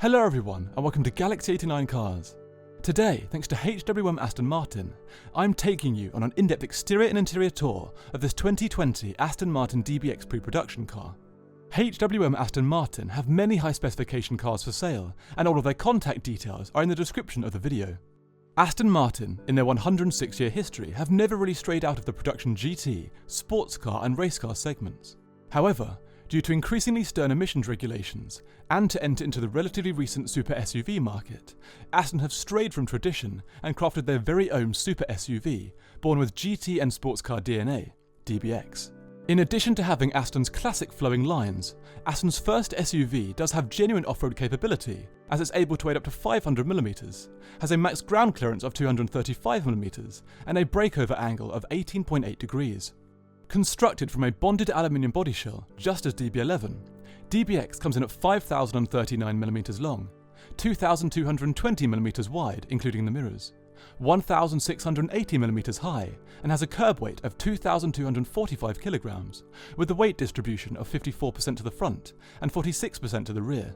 Hello everyone and welcome to Galaxy 89 Cars. Today, thanks to HWM Aston Martin, I'm taking you on an in-depth exterior and interior tour of this 2020 Aston Martin DBX pre-production car. HWM Aston Martin have many high specification cars for sale and all of their contact details are in the description of the video. Aston Martin, in their 106-year history, have never really strayed out of the production GT, sports car and race car segments. However, due to increasingly stern emissions regulations, and to enter into the relatively recent super SUV market, Aston have strayed from tradition and crafted their very own super SUV, born with GT and sports car DNA, DBX. In addition to having Aston's classic flowing lines, Aston's first SUV does have genuine off-road capability, as it's able to weigh up to 500mm, has a max ground clearance of 235mm, and a breakover angle of 18.8 degrees. Constructed from a bonded aluminium body shell, just as DB11, DBX comes in at 5,039mm long, 2,220mm wide including the mirrors, 1,680mm high, and has a curb weight of 2,245 kilograms, with a weight distribution of 54% to the front and 46% to the rear.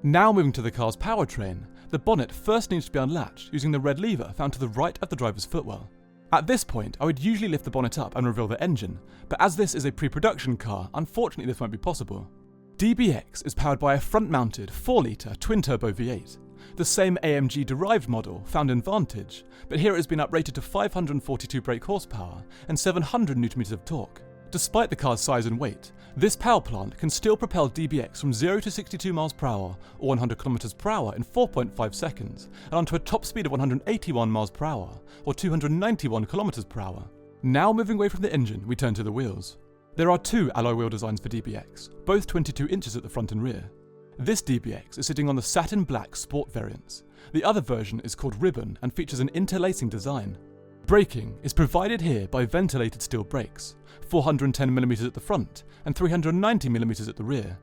Now moving to the car's powertrain, the bonnet first needs to be unlatched using the red lever found to the right of the driver's footwell. At this point, I would usually lift the bonnet up and reveal the engine, but as this is a pre-production car, unfortunately this won't be possible. DBX is powered by a front-mounted 4-litre twin-turbo V8, the same AMG-derived model found in Vantage, but here it has been uprated to 542 brake horsepower and 700 Nm of torque. Despite the car's size and weight, this power plant can still propel DBX from 0 to 62 mph or 100 km/h in 4.5 seconds, and onto a top speed of 181 mph or 291 km/h. Now moving away from the engine, we turn to the wheels. There are two alloy wheel designs for DBX, both 22 inches at the front and rear. This DBX is sitting on the satin black sport variants. The other version is called Ribbon and features an interlacing design. Braking is provided here by ventilated steel brakes, 410mm at the front and 390mm at the rear.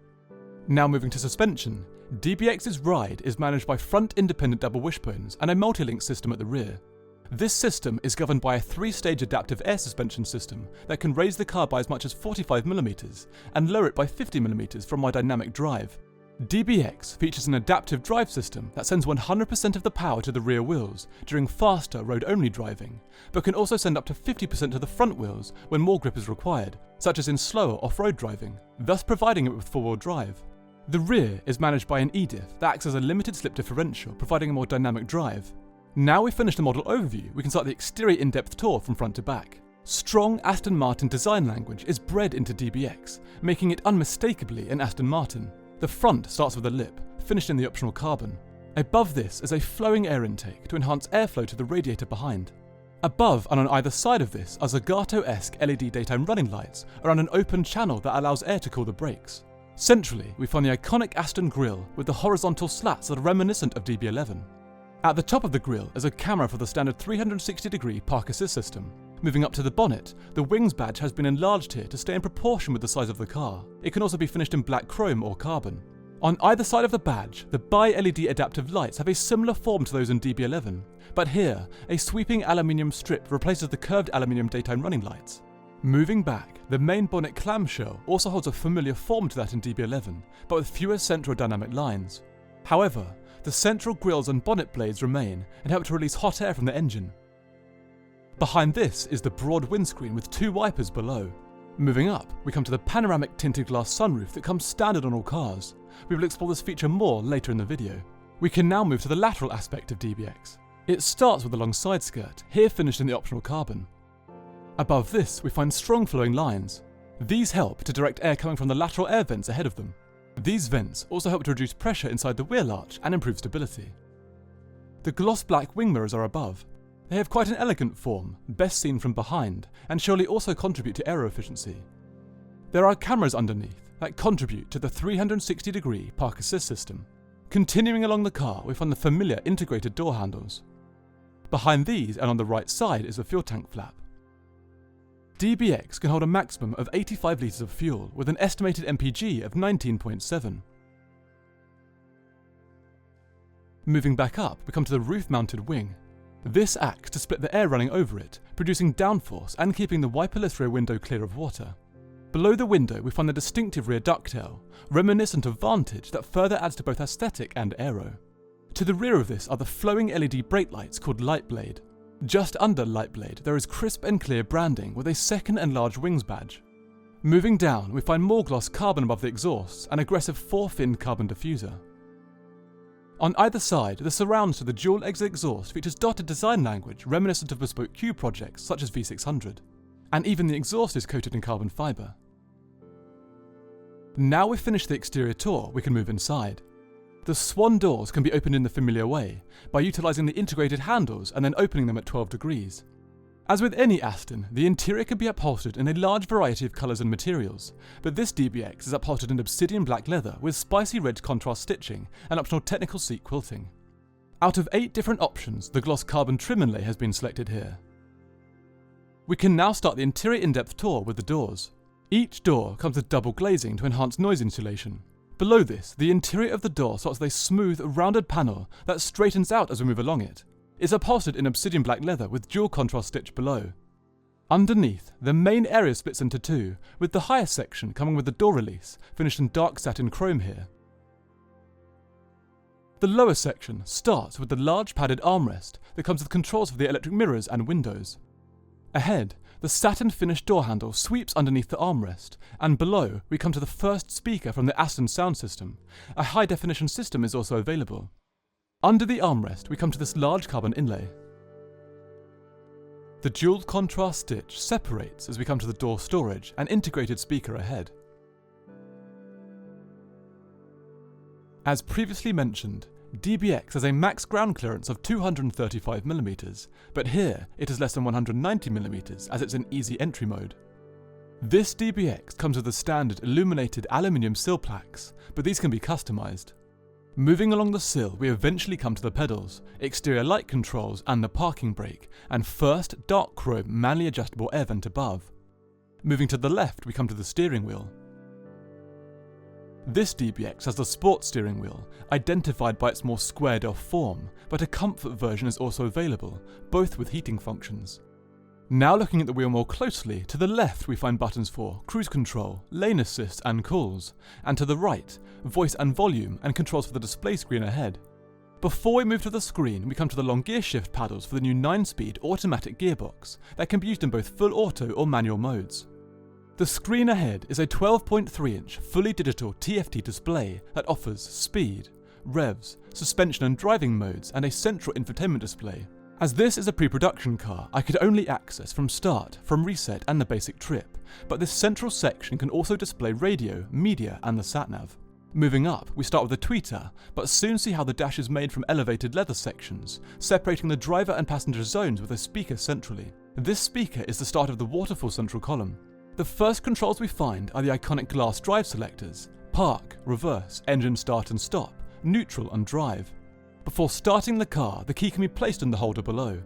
Now moving to suspension, DBX's ride is managed by front independent double wishbones and a multi-link system at the rear. This system is governed by a 3-stage adaptive air suspension system that can raise the car by as much as 45mm and lower it by 50mm from my dynamic drive. DBX features an adaptive drive system that sends 100% of the power to the rear wheels during faster road-only driving, but can also send up to 50% to the front wheels when more grip is required, such as in slower off-road driving, thus providing it with four-wheel drive. The rear is managed by an EDIF that acts as a limited slip differential, providing a more dynamic drive. Now we've finished the model overview, we can start the exterior in-depth tour from front to back. Strong Aston Martin design language is bred into DBX, making it unmistakably an Aston Martin. The front starts with a lip, finished in the optional carbon. Above this is a flowing air intake to enhance airflow to the radiator behind. Above and on either side of this are Zagato-esque LED daytime running lights around an open channel that allows air to cool the brakes. Centrally, we find the iconic Aston grille with the horizontal slats that are reminiscent of DB11. At the top of the grille is a camera for the standard 360-degree park assist system. Moving up to the bonnet, the wings badge has been enlarged here to stay in proportion with the size of the car. It can also be finished in black chrome or carbon. On either side of the badge, the bi-LED adaptive lights have a similar form to those in DB11, but here, a sweeping aluminium strip replaces the curved aluminium daytime running lights. Moving back, the main bonnet clamshell also holds a familiar form to that in DB11, but with fewer central dynamic lines. However, the central grilles and bonnet blades remain and help to release hot air from the engine. Behind this is the broad windscreen with two wipers below. Moving up, we come to the panoramic tinted glass sunroof that comes standard on all cars. We will explore this feature more later in the video. We can now move to the lateral aspect of DBX. It starts with a long side skirt, here finished in the optional carbon. Above this, we find strong flowing lines. These help to direct air coming from the lateral air vents ahead of them. These vents also help to reduce pressure inside the wheel arch and improve stability. The gloss black wing mirrors are above. They have quite an elegant form, best seen from behind, and surely also contribute to aero efficiency. There are cameras underneath that contribute to the 360-degree park assist system. Continuing along the car, we find the familiar integrated door handles. Behind these and on the right side is the fuel tank flap. DBX can hold a maximum of 85 litres of fuel with an estimated MPG of 19.7. Moving back up, we come to the roof-mounted wing. This acts to split the air running over it, producing downforce and keeping the wiperless rear window clear of water. Below the window we find the distinctive rear ducktail, reminiscent of Vantage that further adds to both aesthetic and aero. To the rear of this are the flowing LED brake lights called Lightblade. Just under Lightblade there is crisp and clear branding with a second and large wings badge. Moving down we find more gloss carbon above the exhausts and aggressive 4-finned carbon diffuser. On either side, the surrounds to the dual exit exhaust features dotted design language reminiscent of bespoke Q projects such as V600, and even the exhaust is coated in carbon fibre. Now we've finished the exterior tour, we can move inside. The swan doors can be opened in the familiar way, by utilising the integrated handles and then opening them at 12 degrees. As with any Aston, the interior can be upholstered in a large variety of colours and materials, but this DBX is upholstered in obsidian black leather with spicy red contrast stitching and optional technical seat quilting. Out of 8 different options, the gloss carbon trim inlay has been selected here. We can now start the interior in-depth tour with the doors. Each door comes with double glazing to enhance noise insulation. Below this, the interior of the door starts with a smooth, rounded panel that straightens out as we move along it. It's upholstered in obsidian black leather with dual contrast stitch below. Underneath, the main area splits into two, with the higher section coming with the door release, finished in dark satin chrome here. The lower section starts with the large padded armrest that comes with controls for the electric mirrors and windows. Ahead, the satin finished door handle sweeps underneath the armrest, and below we come to the first speaker from the Aston sound system. A high definition system is also available. Under the armrest we come to this large carbon inlay. The dual contrast stitch separates as we come to the door storage and integrated speaker ahead. As previously mentioned, DBX has a max ground clearance of 235mm, but here it is less than 190mm as it's in easy entry mode. This DBX comes with the standard illuminated aluminium sill plaques, but these can be customised. Moving along the sill, we eventually come to the pedals, exterior light controls and the parking brake, and first dark chrome manually adjustable air vent above. Moving to the left, we come to the steering wheel. This DBX has the sport steering wheel, identified by its more squared off form, but a comfort version is also available, both with heating functions. Now looking at the wheel more closely, to the left we find buttons for cruise control, lane assist and cruise, and to the right, voice and volume and controls for the display screen ahead. Before we move to the screen, we come to the long gear shift paddles for the new 9-speed automatic gearbox that can be used in both full auto or manual modes. The screen ahead is a 12.3-inch fully digital TFT display that offers speed, revs, suspension and driving modes and a central infotainment display. As this is a pre-production car, I could only access from start, from reset and the basic trip, but this central section can also display radio, media and the sat-nav. Moving up, we start with the tweeter, but soon see how the dash is made from elevated leather sections, separating the driver and passenger zones with a speaker centrally. This speaker is the start of the waterfall central column. The first controls we find are the iconic glass drive selectors, park, reverse, engine start and stop, neutral and drive. Before starting the car, the key can be placed in the holder below.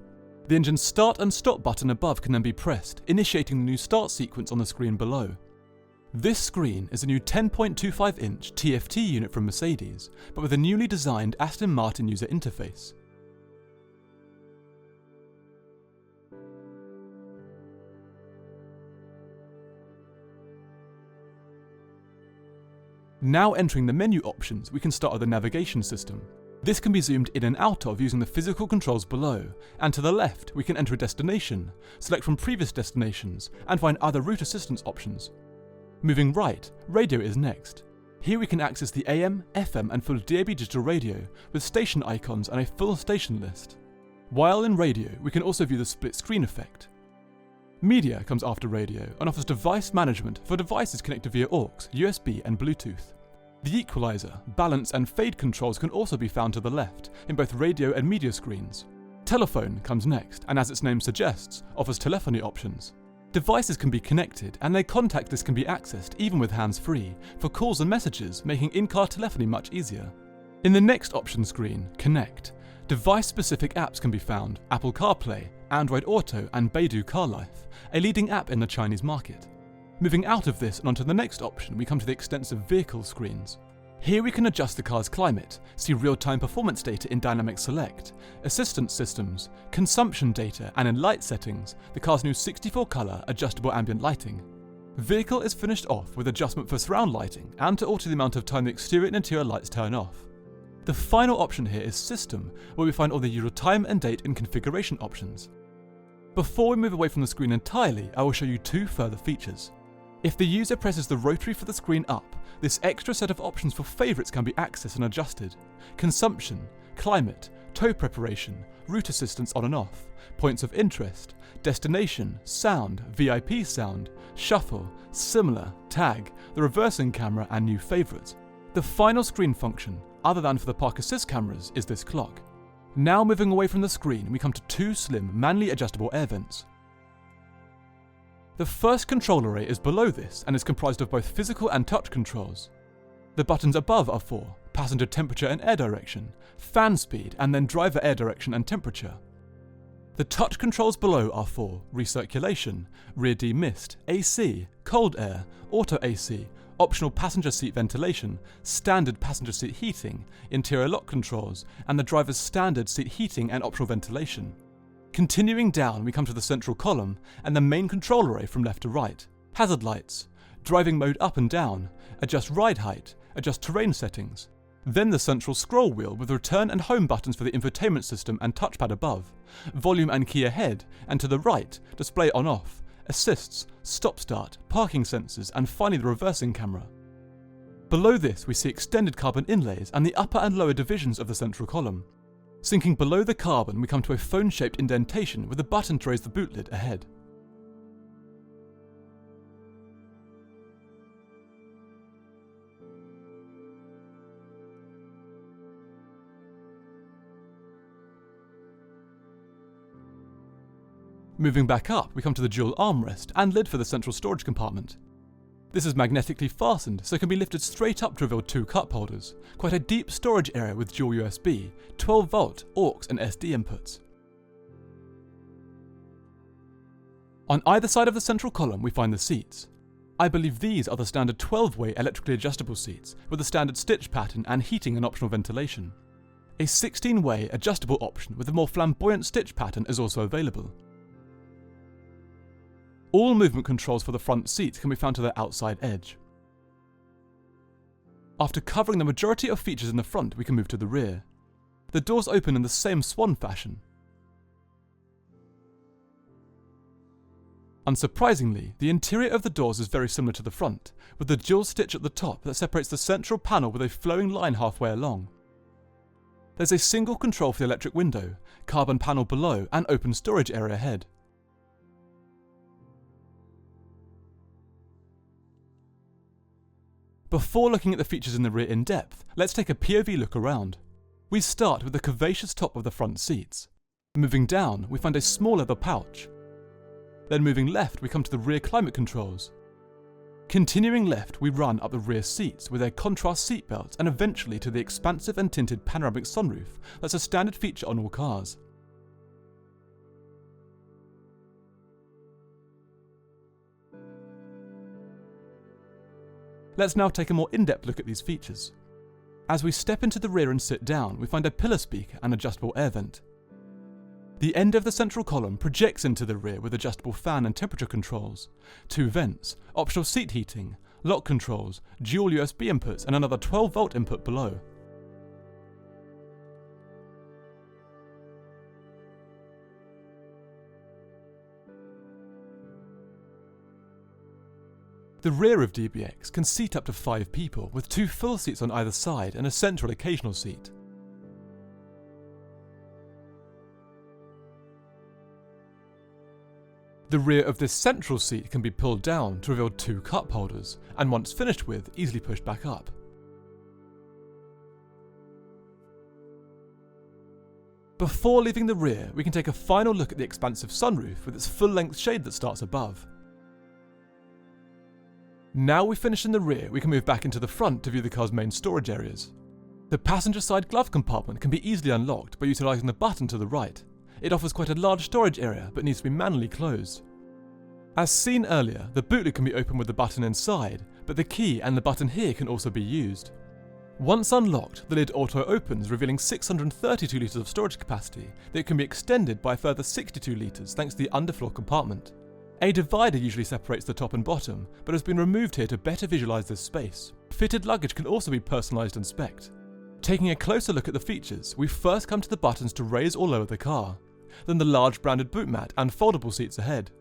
The engine start and stop button above can then be pressed, initiating the new start sequence on the screen below. This screen is a new 10.25-inch TFT unit from Mercedes, but with a newly designed Aston Martin user interface. Now entering the menu options, we can start with the navigation system. This can be zoomed in and out of using the physical controls below, and to the left we can enter a destination, select from previous destinations, and find other route assistance options. Moving right, radio is next. Here we can access the AM, FM and full DAB digital radio with station icons and a full station list. While in radio, we can also view the split screen effect. Media comes after radio and offers device management for devices connected via aux, USB and Bluetooth. The equalizer, balance and fade controls can also be found to the left in both radio and media screens. Telephone comes next and, as its name suggests, offers telephony options. Devices can be connected and their contact list can be accessed even with hands-free for calls and messages, making in-car telephony much easier. In the next option screen, Connect, device-specific apps can be found: Apple CarPlay, Android Auto and Beidou CarLife, a leading app in the Chinese market. Moving out of this and onto the next option, we come to the extensive vehicle screens. Here we can adjust the car's climate, see real-time performance data in Dynamic Select, assistance systems, consumption data, and in light settings, the car's new 64-colour adjustable ambient lighting. Vehicle is finished off with adjustment for surround lighting and to alter the amount of time the exterior and interior lights turn off. The final option here is System, where we find all the usual time and date and configuration options. Before we move away from the screen entirely, I will show you two further features. If the user presses the rotary for the screen up, this extra set of options for favourites can be accessed and adjusted. Consumption, climate, tow preparation, route assistance on and off, points of interest, destination, sound, VIP sound, shuffle, similar, tag, the reversing camera and new favourites. The final screen function, other than for the park assist cameras, is this clock. Now moving away from the screen, we come to two slim, manually adjustable air vents. The first control array is below this and is comprised of both physical and touch controls. The buttons above are for passenger temperature and air direction, fan speed, and then driver air direction and temperature. The touch controls below are for recirculation, rear demist, AC, cold air, auto AC, optional passenger seat ventilation, standard passenger seat heating, interior lock controls, and the driver's standard seat heating and optional ventilation. Continuing down, we come to the central column and the main control array from left to right. Hazard lights, driving mode up and down, adjust ride height, adjust terrain settings. Then the central scroll wheel with return and home buttons for the infotainment system and touchpad above, volume and key ahead, and to the right, display on off, assists, stop-start, parking sensors, and finally the reversing camera. Below this we see extended carbon inlays and the upper and lower divisions of the central column. Sinking below the carbon we come to a phone-shaped indentation with a button to raise the boot lid ahead. Moving back up, we come to the dual armrest and lid for the central storage compartment. This is magnetically fastened, so it can be lifted straight up to reveal two cup holders, quite a deep storage area with dual USB, 12 volt, aux and SD inputs. On either side of the central column we find the seats. I believe these are the standard 12-way electrically adjustable seats, with a standard stitch pattern and heating and optional ventilation. A 16-way adjustable option with a more flamboyant stitch pattern is also available. All movement controls for the front seats can be found to their outside edge. After covering the majority of features in the front, we can move to the rear. The doors open in the same swan fashion. Unsurprisingly, the interior of the doors is very similar to the front, with the dual stitch at the top that separates the central panel with a flowing line halfway along. There's a single control for the electric window, carbon panel below, and open storage area ahead. Before looking at the features in the rear in depth, let's take a POV look around. We start with the curvaceous top of the front seats. Moving down, we find a small leather pouch. Then moving left, we come to the rear climate controls. Continuing left, we run up the rear seats with their contrast seat belts and eventually to the expansive and tinted panoramic sunroof that's a standard feature on all cars. Let's now take a more in-depth look at these features. As we step into the rear and sit down, we find a pillar speaker and adjustable air vent. The end of the central column projects into the rear with adjustable fan and temperature controls, two vents, optional seat heating, lock controls, dual USB inputs and another 12 volt input below. The rear of DBX can seat up to 5 people, with 2 full seats on either side and a central occasional seat. The rear of this central seat can be pulled down to reveal 2 cup holders, and once finished with, easily pushed back up. Before leaving the rear, we can take a final look at the expansive sunroof with its full-length shade that starts above. Now we finish in the rear, we can move back into the front to view the car's main storage areas. The passenger side glove compartment can be easily unlocked by utilising the button to the right. It offers quite a large storage area but needs to be manually closed. As seen earlier, the boot lid can be opened with the button inside, but the key and the button here can also be used. Once unlocked, the lid auto opens, revealing 632 litres of storage capacity that can be extended by a further 62 litres thanks to the underfloor compartment. A divider usually separates the top and bottom, but has been removed here to better visualise this space. Fitted luggage can also be personalised and spec'd. Taking a closer look at the features, we first come to the buttons to raise or lower the car, then the large branded boot mat and foldable seats ahead.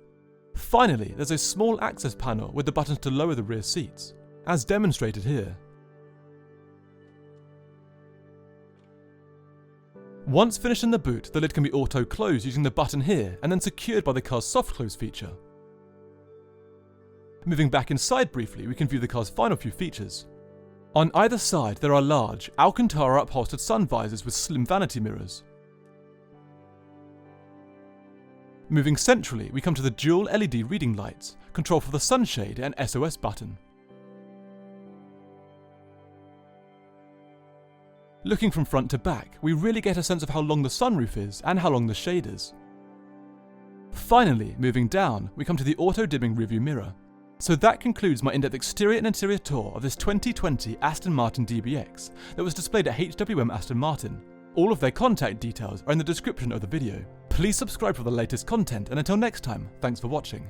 Finally, there's a small access panel with the buttons to lower the rear seats, as demonstrated here. Once finished in the boot, the lid can be auto-closed using the button here and then secured by the car's soft close feature. Moving back inside briefly, we can view the car's final few features. On either side, there are large, Alcantara upholstered sun visors with slim vanity mirrors. Moving centrally, we come to the dual LED reading lights, control for the sunshade and SOS button. Looking from front to back, we really get a sense of how long the sunroof is and how long the shade is. Finally, moving down, we come to the auto-dimming rearview mirror. So that concludes my in-depth exterior and interior tour of this 2020 Aston Martin DBX that was displayed at HWM Aston Martin. All of their contact details are in the description of the video. Please subscribe for the latest content, and until next time, thanks for watching.